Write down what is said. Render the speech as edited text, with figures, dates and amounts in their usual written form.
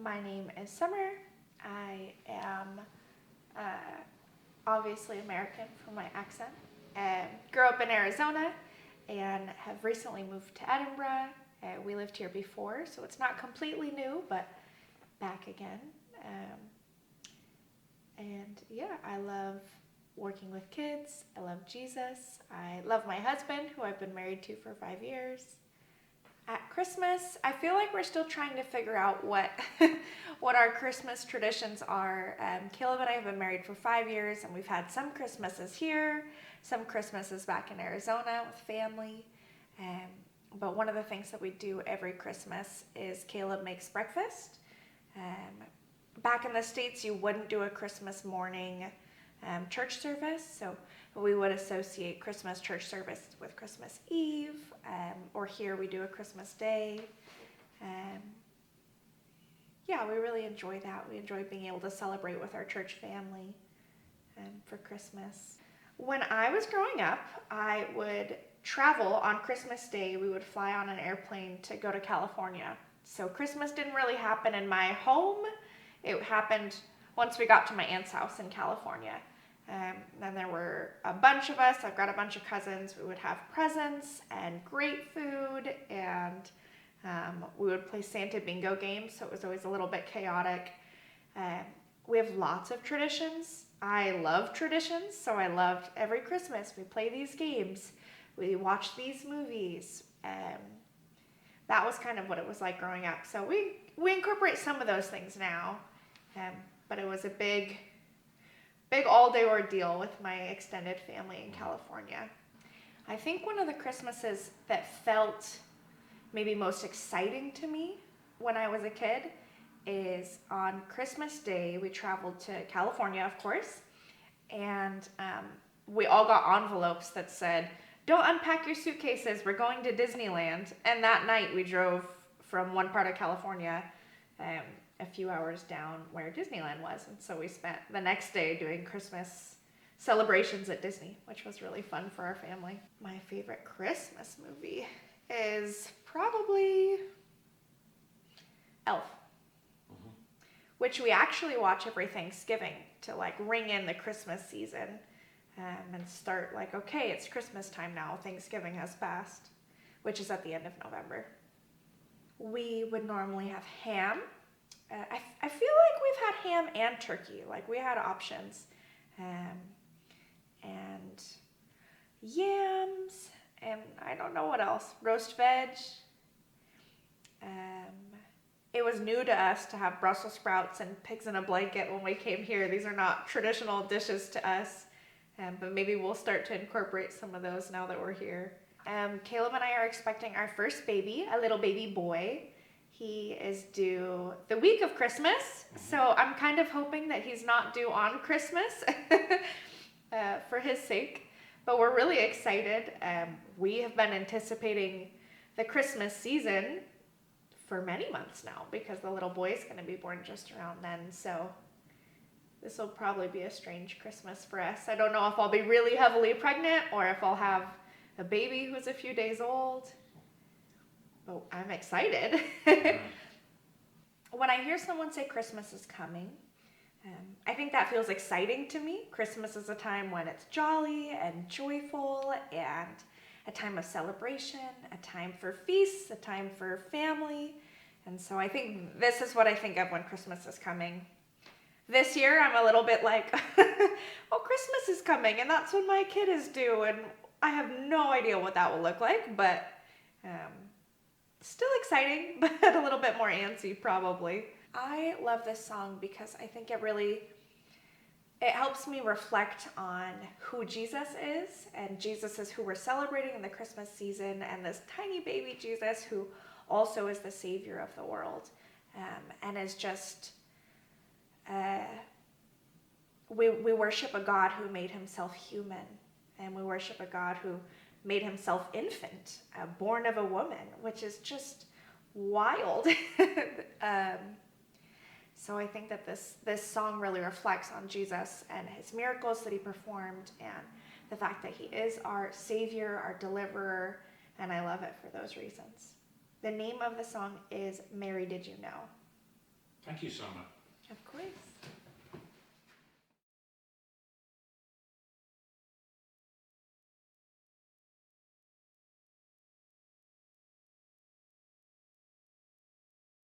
My name is Summer. I am obviously American from my accent. Grew up in Arizona and have recently moved to Edinburgh. We lived here before, so it's not completely new, but back again. Um, and yeah, I love working with kids. I love Jesus. I love my husband, who I've been married to for 5 years. At Christmas, I feel like we're still trying to figure out what what our Christmas traditions are. Caleb and I have been married for 5 years, and we've had some Christmases here, some Christmases back in Arizona with family. Um, but one of the things that we do every Christmas is Caleb makes breakfast. Back in the States, you wouldn't do a Christmas morning church service, so we would associate Christmas church service with Christmas Eve, or here we do a Christmas Day. Um, yeah, we really enjoy that. We enjoy being able to celebrate with our church family for Christmas. When I was growing up, I would travel on Christmas Day. We would fly on an airplane to go to California. So Christmas didn't really happen in my home. It happened once we got to my aunt's house in California. Then there were a bunch of us. I've got a bunch of cousins. We would have presents and great food, and we would play Santa bingo games, so it was always a little bit chaotic. We have lots of traditions. I love traditions, so I loved every Christmas. We play these games. We watch these movies. That was kind of what it was like growing up. So we incorporate some of those things now, but it was a big all-day ordeal with my extended family in California. I think one of the Christmases that felt maybe most exciting to me when I was a kid is on Christmas Day. We traveled to California, of course, and we all got envelopes that said, "Don't unpack your suitcases, we're going to Disneyland." And that night we drove from one part of California a few hours down where Disneyland was. And so we spent the next day doing Christmas celebrations at Disney, which was really fun for our family. My favorite Christmas movie is probably Elf, which we actually watch every Thanksgiving to like ring in the Christmas season and start like, okay, it's Christmas time now. Thanksgiving has passed, which is at the end of November. We would normally have ham. I feel like we've had ham and turkey. Like we had options. And yams, and I don't know what else. Roast veg. It was new to us to have Brussels sprouts and pigs in a blanket when we came here. These are not traditional dishes to us, but maybe we'll start to incorporate some of those now that we're here. Caleb and I are expecting our first baby, a little baby boy. He is due the week of Christmas, so I'm kind of hoping that he's not due on Christmas for his sake, but we're really excited. We have been anticipating the Christmas season for many months now because the little boy is going to be born just around then, so this will probably be a strange Christmas for us. I don't know if I'll be really heavily pregnant or if I'll have a baby who's a few days old. Oh, I'm excited. When I hear someone say Christmas is coming, I think that feels exciting to me. Christmas is a time when it's jolly and joyful and a time of celebration, a time for feasts, a time for family. And so I think this is what I think of when Christmas is coming. This year, I'm a little bit like, oh, Christmas is coming, and that's when my kid is due, and I have no idea what that will look like, but still exciting, but a little bit more antsy probably. I love this song because I think it helps me reflect on who Jesus is, and Jesus is who we're celebrating in the Christmas season, and this tiny baby Jesus who also is the Savior of the world, and is just, we worship a God who made himself human, and we worship a God who made himself infant, born of a woman, which is just wild. So I think that this song really reflects on Jesus and his miracles that he performed and the fact that he is our Savior, our deliverer, and I love it for those reasons. The name of the song is Mary Did You Know? Thank you, Summer. Of course.